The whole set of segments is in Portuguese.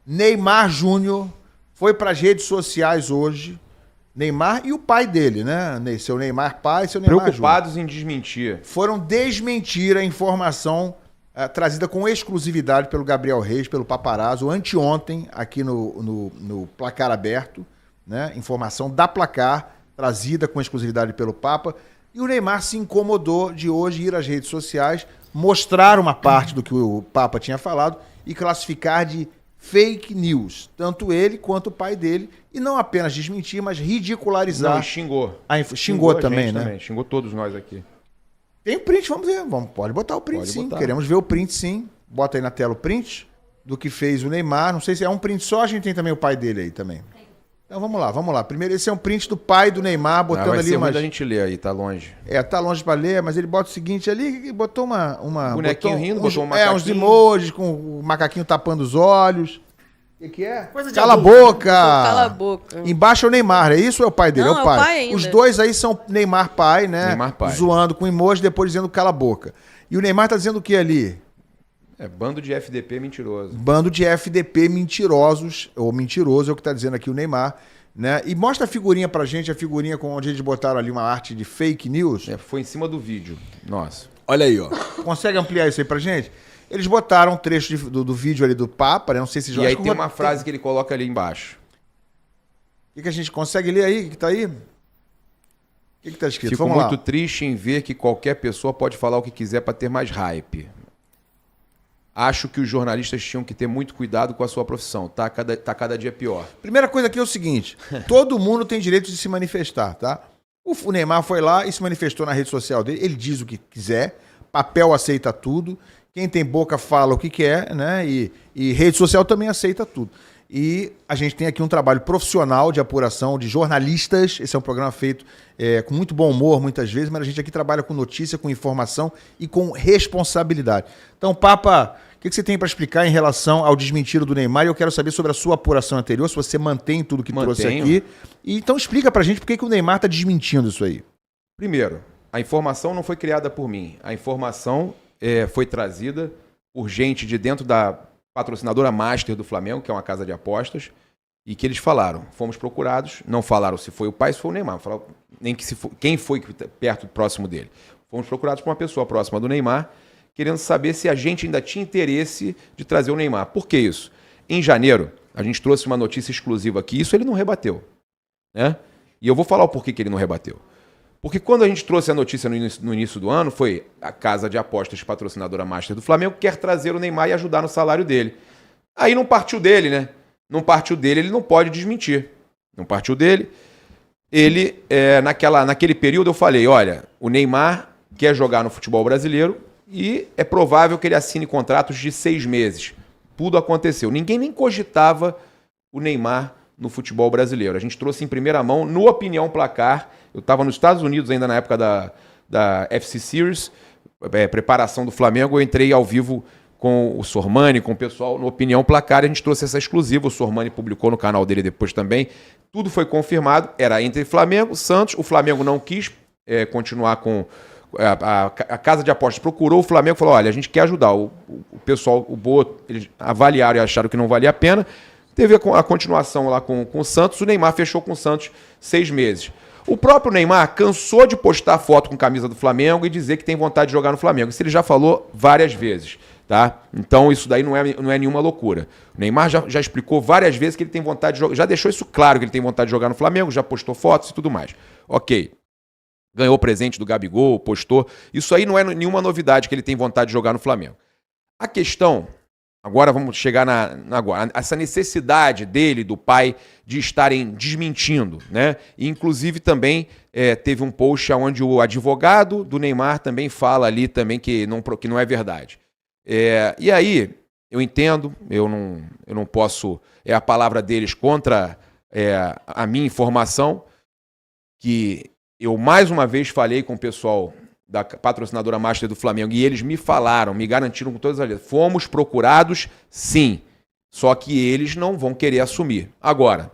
Neymar Júnior foi para as redes sociais hoje. Neymar e o pai dele, né? Seu Neymar pai e seu Neymar Preocupados Júnior. em desmentir. Foram desmentir a informação trazida com exclusividade pelo Gabriel Reis, pelo Paparazzo, anteontem, aqui no Placar Aberto, né? Informação da Placar, trazida com exclusividade pelo Papa. E o Neymar se incomodou de hoje ir às redes sociais, mostrar uma parte do que o Papa tinha falado e classificar de fake news, tanto ele quanto o pai dele, e não apenas desmentir, mas ridicularizar. Não, xingou. Xingou também, né? Também. Xingou todos nós aqui. Tem print, vamos ver. Pode botar o print, sim. Queremos ver o print, sim. Bota aí na tela o print do que fez o Neymar. Não sei se é um print só, a gente tem também o pai dele aí também. Então vamos lá. Primeiro, esse é um print do pai do Neymar, botando vai ali ser ruim da gente ler aí, tá longe. Tá longe pra ler, mas ele bota o seguinte ali, botou uma bonequinho rindo, botou um macaquinho. uns emojis com o macaquinho tapando os olhos. O que é? Coisa de Cala a adulto. boca! Cala a boca. Embaixo é o Neymar, é isso ou é o pai dele? Não, é o pai. é o pai ainda. Os dois aí são Neymar pai, né? Neymar pai. Zoando com emoji, depois dizendo cala a boca. E o Neymar tá dizendo o que ali? Bando de FDP mentiroso. Bando de FDP mentirosos, ou mentiroso é o que tá dizendo aqui o Neymar, né? E mostra a figurinha pra gente, a figurinha com onde eles botaram ali uma arte de fake news. Foi em cima do vídeo. Nossa. Olha aí, ó. Consegue ampliar isso aí pra gente? Eles botaram um trecho do vídeo ali do Papa, né? Não sei se já... E aí tem uma frase que ele coloca ali embaixo. O que a gente consegue ler aí? O que tá aí? O que tá escrito? Fico muito triste em ver que qualquer pessoa pode falar o que quiser para ter mais hype. Acho que os jornalistas tinham que ter muito cuidado com a sua profissão. Tá cada dia pior. Primeira coisa aqui é o seguinte. Todo mundo tem direito de se manifestar, tá? O Neymar foi lá e se manifestou na rede social dele. Ele diz o que quiser. Papel aceita tudo. Quem tem boca fala o que quer, né? E rede social também aceita tudo. E a gente tem aqui um trabalho profissional de apuração de jornalistas. Esse é um programa feito com muito bom humor, muitas vezes, mas a gente aqui trabalha com notícia, com informação e com responsabilidade. Então, Papa, o que você tem para explicar em relação ao desmentido do Neymar? E eu quero saber sobre a sua apuração anterior, se você mantém tudo que trouxe aqui. E, então, explica pra gente por que o Neymar está desmentindo isso aí. Primeiro, a informação não foi criada por mim. A informação foi trazida por gente de dentro da patrocinadora Master do Flamengo, que é uma casa de apostas, e que eles falaram. Fomos procurados, não falaram se foi o pai, se foi o Neymar, falaram nem que quem foi perto, próximo dele. Fomos procurados por uma pessoa próxima do Neymar, querendo saber se a gente ainda tinha interesse de trazer o Neymar. Por que isso? Em janeiro, a gente trouxe uma notícia exclusiva aqui, isso ele não rebateu, né? E eu vou falar o porquê que ele não rebateu. Porque quando a gente trouxe a notícia no início do ano, foi a casa de apostas patrocinadora Master do Flamengo quer trazer o Neymar e ajudar no salário dele. Aí não partiu dele, né? Não partiu dele, ele não pode desmentir. Não partiu dele. Ele, naquele período, eu falei, olha, o Neymar quer jogar no futebol brasileiro e é provável que ele assine contratos de 6 meses. Tudo aconteceu. Ninguém nem cogitava o Neymar no futebol brasileiro. A gente trouxe em primeira mão, no Opinião Placar. Eu estava nos Estados Unidos ainda na época da FC Series, preparação do Flamengo. Eu entrei ao vivo com o Sormani, com o pessoal no Opinião Placar. A gente trouxe essa exclusiva. O Sormani publicou no canal dele depois também. Tudo foi confirmado. Era entre Flamengo e Santos. O Flamengo não quis continuar com... A casa de apostas procurou o Flamengo e falou, olha, a gente quer ajudar. O pessoal, o Boto, eles avaliaram e acharam que não valia a pena. Teve a continuação lá com o Santos. O Neymar fechou com o Santos 6 meses. O próprio Neymar cansou de postar foto com camisa do Flamengo e dizer que tem vontade de jogar no Flamengo. Isso ele já falou várias vezes, tá? Então isso daí não é nenhuma loucura. O Neymar já explicou várias vezes que ele tem vontade de jogar. Já deixou isso claro que ele tem vontade de jogar no Flamengo, já postou fotos e tudo mais. Ok. Ganhou presente do Gabigol, postou. Isso aí não é nenhuma novidade que ele tem vontade de jogar no Flamengo. A questão... Agora vamos chegar agora. Essa necessidade dele, do pai, de estarem desmentindo, né? E, inclusive, também teve um post onde o advogado do Neymar também fala ali também que não é verdade. E aí, eu entendo, eu não posso... É a palavra deles contra a minha informação, que eu mais uma vez falei com o pessoal da patrocinadora Master do Flamengo, e eles me falaram, me garantiram com todas as letras, fomos procurados, sim, só que eles não vão querer assumir. Agora,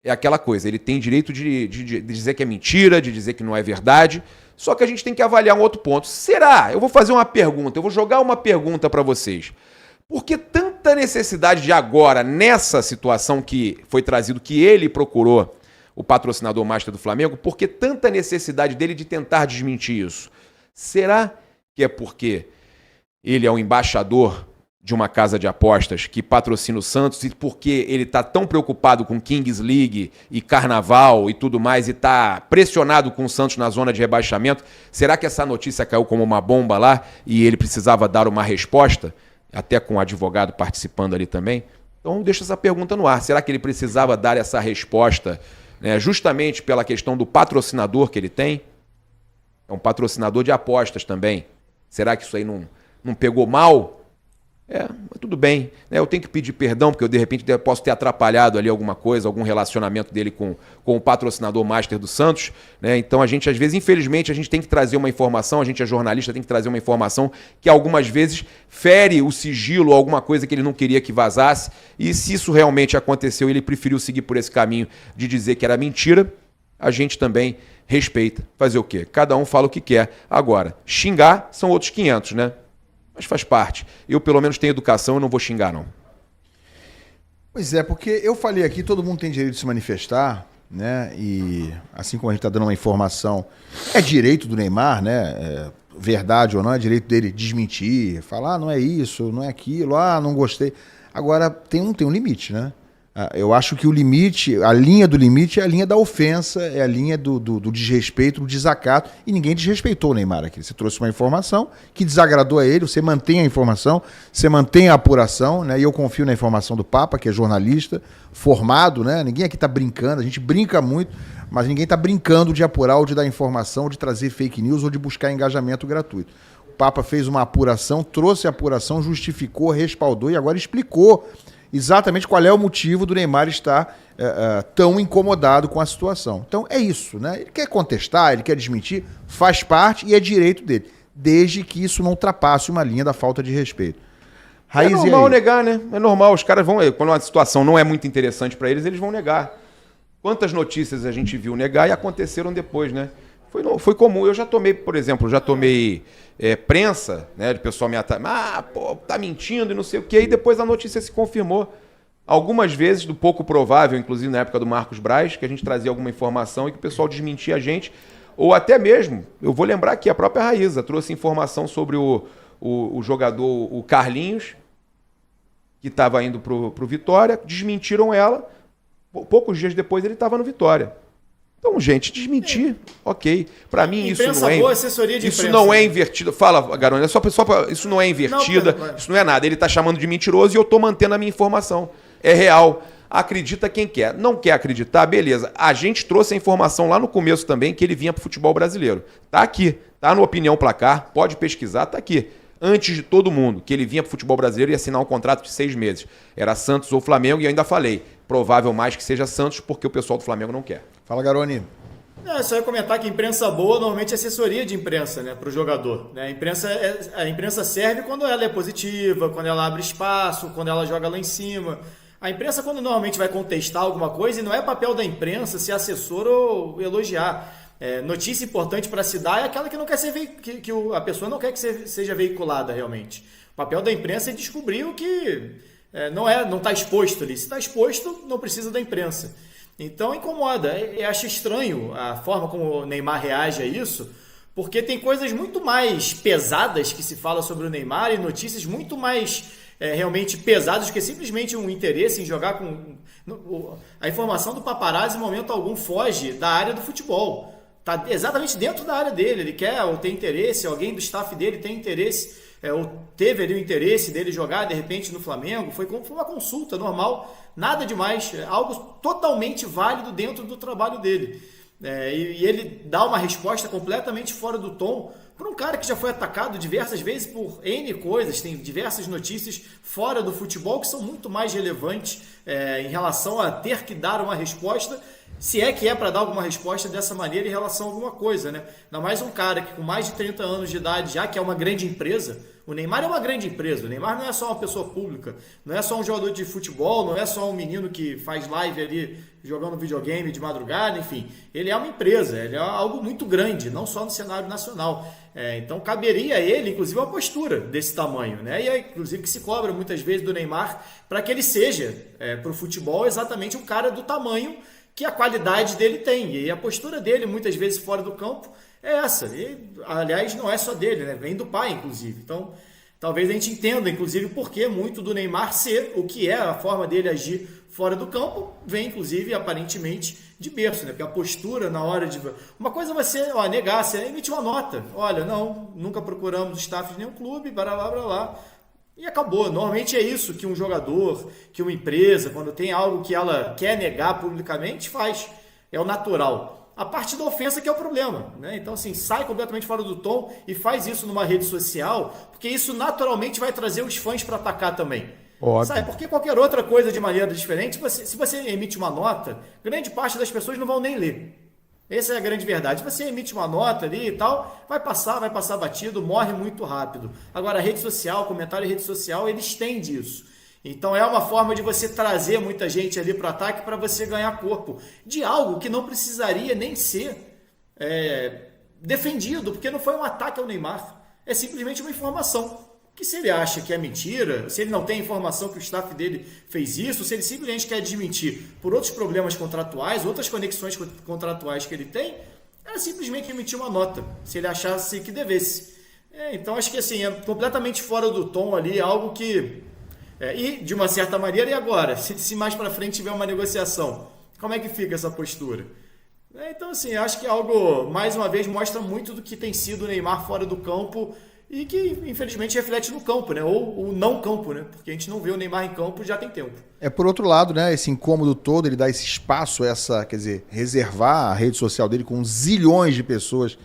é aquela coisa, ele tem direito de dizer que é mentira, de dizer que não é verdade, só que a gente tem que avaliar um outro ponto. Será? Eu vou fazer uma pergunta, eu vou jogar uma pergunta para vocês. Por que tanta tanta necessidade de agora, nessa situação que foi trazido, que ele procurou o patrocinador master do Flamengo, por que tanta necessidade dele de tentar desmentir isso? Será que é porque ele é o embaixador de uma casa de apostas que patrocina o Santos e porque ele está tão preocupado com Kings League e Carnaval e tudo mais e está pressionado com o Santos na zona de rebaixamento? Será que essa notícia caiu como uma bomba lá e ele precisava dar uma resposta? Até com o advogado participando ali também. Então deixa essa pergunta no ar. Será que ele precisava dar essa resposta, né, justamente pela questão do patrocinador que ele tem? É um patrocinador de apostas também. Será que isso aí não pegou mal? Mas tudo bem. Né? Eu tenho que pedir perdão, porque eu, de repente, posso ter atrapalhado ali alguma coisa, algum relacionamento dele com o patrocinador master do Santos. Né? Então, a gente, às vezes, infelizmente, a gente tem que trazer uma informação, a gente é jornalista, tem que trazer uma informação que, algumas vezes, fere o sigilo, alguma coisa que ele não queria que vazasse. E se isso realmente aconteceu e ele preferiu seguir por esse caminho de dizer que era mentira, a gente também respeita. Fazer o quê? Cada um fala o que quer. Agora, xingar são outros 500, né? Mas faz parte. Eu, pelo menos, tenho educação e não vou xingar, não. Pois é, porque eu falei aqui, todo mundo tem direito de se manifestar, né? E assim como a gente está dando uma informação, é direito do Neymar, né? Verdade ou não, é direito dele desmentir, falar, não é isso, não é aquilo, não gostei. Agora, tem um limite, né? Eu acho que o limite, a linha do limite é a linha da ofensa, é a linha do desrespeito, do desacato, e ninguém desrespeitou o Neymar aqui. Você trouxe uma informação que desagradou a ele, você mantém a informação, você mantém a apuração, né? E eu confio na informação do Papa, que é jornalista, formado, né? Ninguém aqui está brincando, a gente brinca muito, mas ninguém está brincando de apurar ou de dar informação, ou de trazer fake news ou de buscar engajamento gratuito. O Papa fez uma apuração, trouxe a apuração, justificou, respaldou e agora explicou exatamente qual é o motivo do Neymar estar tão incomodado com a situação. Então é isso, né? Ele quer contestar, ele quer desmentir, faz parte e é direito dele, desde que isso não ultrapasse uma linha da falta de respeito. Raiz, é normal negar, né? É normal, os caras vão, quando uma situação não é muito interessante para eles, eles vão negar. Quantas notícias a gente viu negar e aconteceram depois, né? Foi comum. Eu já tomei, por exemplo, prensa, né? De pessoal me atacar, tá mentindo e não sei o quê, e depois a notícia se confirmou. Algumas vezes, do pouco provável, inclusive na época do Marcos Braz, que a gente trazia alguma informação e que o pessoal desmentia a gente, ou até mesmo, eu vou lembrar aqui, a própria Raíza trouxe informação sobre o jogador, o Carlinhos, que estava indo pro Vitória, desmentiram ela, poucos dias depois ele estava no Vitória. Então, gente, desmentir, ok. Para mim, isso não é. Boa assessoria de isso não é invertido. Fala, Garone, isso não é invertida, isso não é nada. Ele está chamando de mentiroso e eu estou mantendo a minha informação. É real. Acredita quem quer. Não quer acreditar, beleza. A gente trouxe a informação lá no começo também que ele vinha para o futebol brasileiro. Tá aqui, tá no Opinião Placar, pode pesquisar, tá aqui. Antes de todo mundo, que ele vinha para o futebol brasileiro e assinar um contrato de 6 meses. Era Santos ou Flamengo e eu ainda falei, provável mais que seja Santos porque o pessoal do Flamengo não quer. Fala, Garoni. Só ia comentar que imprensa boa normalmente é assessoria de imprensa, né, para o jogador. Né? A imprensa serve quando ela é positiva, quando ela abre espaço, quando ela joga lá em cima. A imprensa, quando normalmente vai contestar alguma coisa, e não é papel da imprensa ser assessor ou elogiar. Notícia importante para se dar é aquela que não quer ser que a pessoa não quer que seja veiculada realmente. O papel da imprensa é descobrir o que não está exposto ali. Se está exposto, não precisa da imprensa. Então incomoda. Eu acho estranho a forma como o Neymar reage a isso, porque tem coisas muito mais pesadas que se fala sobre o Neymar e notícias muito mais realmente pesadas que simplesmente um interesse em jogar com... A informação do paparazzi, em momento algum, foge da área do futebol. Está exatamente dentro da área dele. Ele quer ou tem interesse, alguém do staff dele tem interesse, ou teve ali o interesse dele jogar de repente no Flamengo. Foi uma consulta normal, nada demais, algo totalmente válido dentro do trabalho dele. E ele dá uma resposta completamente fora do tom para um cara que já foi atacado diversas vezes por N coisas, tem diversas notícias fora do futebol que são muito mais relevantes em relação a ter que dar uma resposta, se é que é para dar alguma resposta dessa maneira em relação a alguma coisa, né? Ainda mais um cara que com mais de 30 anos de idade, já que é uma grande empresa, O Neymar é uma grande empresa, o Neymar não é só uma pessoa pública, não é só um jogador de futebol, não é só um menino que faz live ali jogando videogame de madrugada, enfim. Ele é uma empresa, ele é algo muito grande, não só no cenário nacional. Então caberia a ele, inclusive, uma postura desse tamanho, né? E é, inclusive, que se cobra muitas vezes do Neymar para que ele seja, para o futebol, exatamente um cara do tamanho que a qualidade dele tem. E a postura dele, muitas vezes fora do campo, é essa. E, aliás, não é só dele, né? Vem do pai, inclusive. Então, talvez a gente entenda, inclusive, o porquê muito do Neymar ser o que é a forma dele agir fora do campo, vem, inclusive, aparentemente, de berço, né? Porque a postura na hora de... Uma coisa é você negar, você emitir uma nota. Olha, não, nunca procuramos o staff de nenhum clube, blá, blá, blá, blá. E acabou. Normalmente é isso que um jogador, que uma empresa, quando tem algo que ela quer negar publicamente, faz. É o natural. A parte da ofensa que é o problema, né? Então, assim, sai completamente fora do tom e faz isso numa rede social, porque isso naturalmente vai trazer os fãs para atacar também. Óbvio. Sabe? Porque qualquer outra coisa de maneira diferente, se você emite uma nota, grande parte das pessoas não vão nem ler. Essa é a grande verdade. Se você emite uma nota ali e tal, vai passar batido, morre muito rápido. Agora, a rede social, comentário em rede social, eles têm disso. Então é uma forma de você trazer muita gente ali para o ataque para você ganhar corpo de algo que não precisaria nem ser defendido, porque não foi um ataque ao Neymar, é simplesmente uma informação. Que se ele acha que é mentira, se ele não tem informação que o staff dele fez isso, se ele simplesmente quer desmentir por outros problemas contratuais, outras conexões contratuais que ele tem, é simplesmente emitir uma nota, se ele achasse que devesse. Então acho que assim, é completamente fora do tom ali, algo que... e, de uma certa maneira, e agora? Se mais para frente tiver uma negociação, como é que fica essa postura? Então, assim, acho que algo, mais uma vez, mostra muito do que tem sido o Neymar fora do campo e que, infelizmente, reflete no campo, né? Ou o não campo, né? Porque a gente não vê o Neymar em campo já tem tempo. Por outro lado, né, esse incômodo todo, ele dá esse espaço, quer dizer, reservar a rede social dele com zilhões de pessoas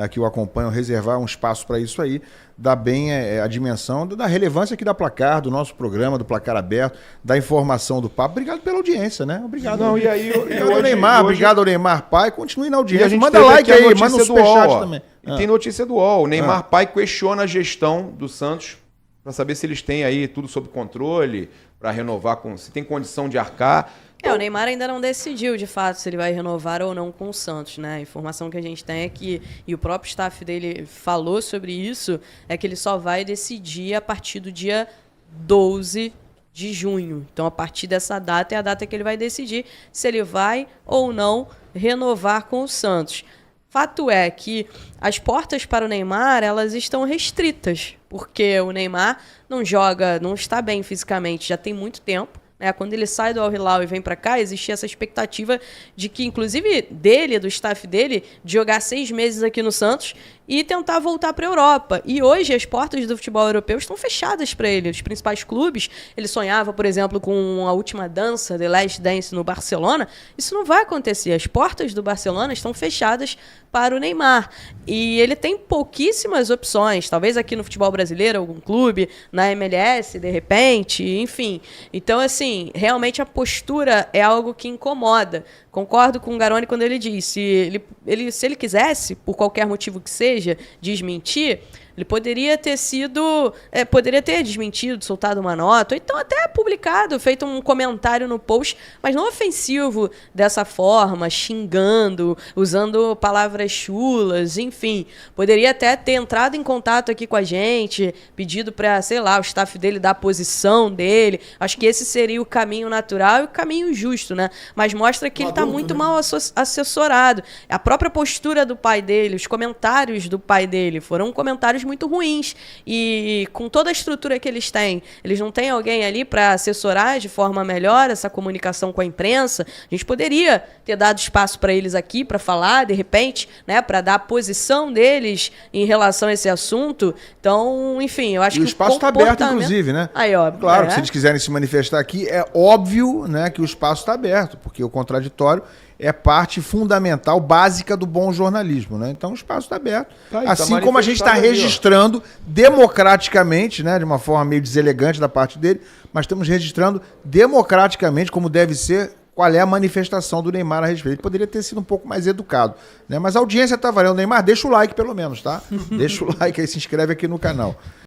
que o acompanham, reservar um espaço para isso aí, dá bem a dimensão da relevância aqui da Placar, do nosso programa, do Placar Aberto, da informação do papo. Obrigado pela audiência, né? Obrigado. Não, e aí, obrigado ao Neymar, obrigado ao Neymar Pai, continue na E a audiência, gente manda teve like aqui a aí, notícia manda um do superchat UOL, ó. também. E tem notícia do UOL. O Neymar Pai questiona a gestão do Santos para saber se eles têm aí tudo sob controle, para renovar, se tem condição de arcar. O Neymar ainda não decidiu, de fato, se ele vai renovar ou não com o Santos, né? A informação que a gente tem é que, e o próprio staff dele falou sobre isso, é que ele só vai decidir a partir do dia 12 de junho. Então, a partir dessa data é a data que ele vai decidir se ele vai ou não renovar com o Santos. Fato é que as portas para o Neymar, elas estão restritas, porque o Neymar não joga, não está bem fisicamente, já tem muito tempo. Quando ele sai do Al Hilal e vem para cá, existia essa expectativa de que, inclusive dele, do staff dele, de jogar 6 meses aqui no Santos e tentar voltar para a Europa. E hoje as portas do futebol europeu estão fechadas para ele. Os principais clubes, ele sonhava, por exemplo, com a última dança, The Last Dance, no Barcelona. Isso não vai acontecer. As portas do Barcelona estão fechadas para o Neymar. E ele tem pouquíssimas opções. Talvez aqui no futebol brasileiro, algum clube, na MLS, de repente, enfim. Então, assim, realmente a postura é algo que incomoda. Concordo com o Garoni quando ele diz, se ele quisesse, por qualquer motivo que seja, desmentir, ele poderia ter desmentido, soltado uma nota, ou então até publicado, feito um comentário no post, mas não ofensivo dessa forma, xingando, usando palavras chulas, enfim. Poderia até ter entrado em contato aqui com a gente, pedido para, sei lá, o staff dele dar a posição dele. Acho que esse seria o caminho natural e o caminho justo, né? Mas mostra que ele está muito mal assessorado. A própria postura do pai dele, os comentários do pai dele foram comentários muito ruins, e com toda a estrutura que eles têm, eles não têm alguém ali para assessorar de forma melhor essa comunicação com a imprensa. A gente poderia ter dado espaço para eles aqui para falar, de repente, né, para dar a posição deles em relação a esse assunto. Então, enfim, eu acho que o espaço está aberto, inclusive, né? Aí, ó, claro, se eles quiserem se manifestar aqui, é óbvio, né, que o espaço está aberto, porque o contraditório é parte fundamental, básica do bom jornalismo, né? Então o espaço está aberto. Assim como a gente está registrando democraticamente, né, de uma forma meio deselegante da parte dele, mas estamos registrando democraticamente, como deve ser, qual é a manifestação do Neymar a respeito. Ele poderia ter sido um pouco mais educado, né? Mas a audiência está valendo. Neymar, deixa o like pelo menos, tá? Deixa o like aí, se inscreve aqui no canal.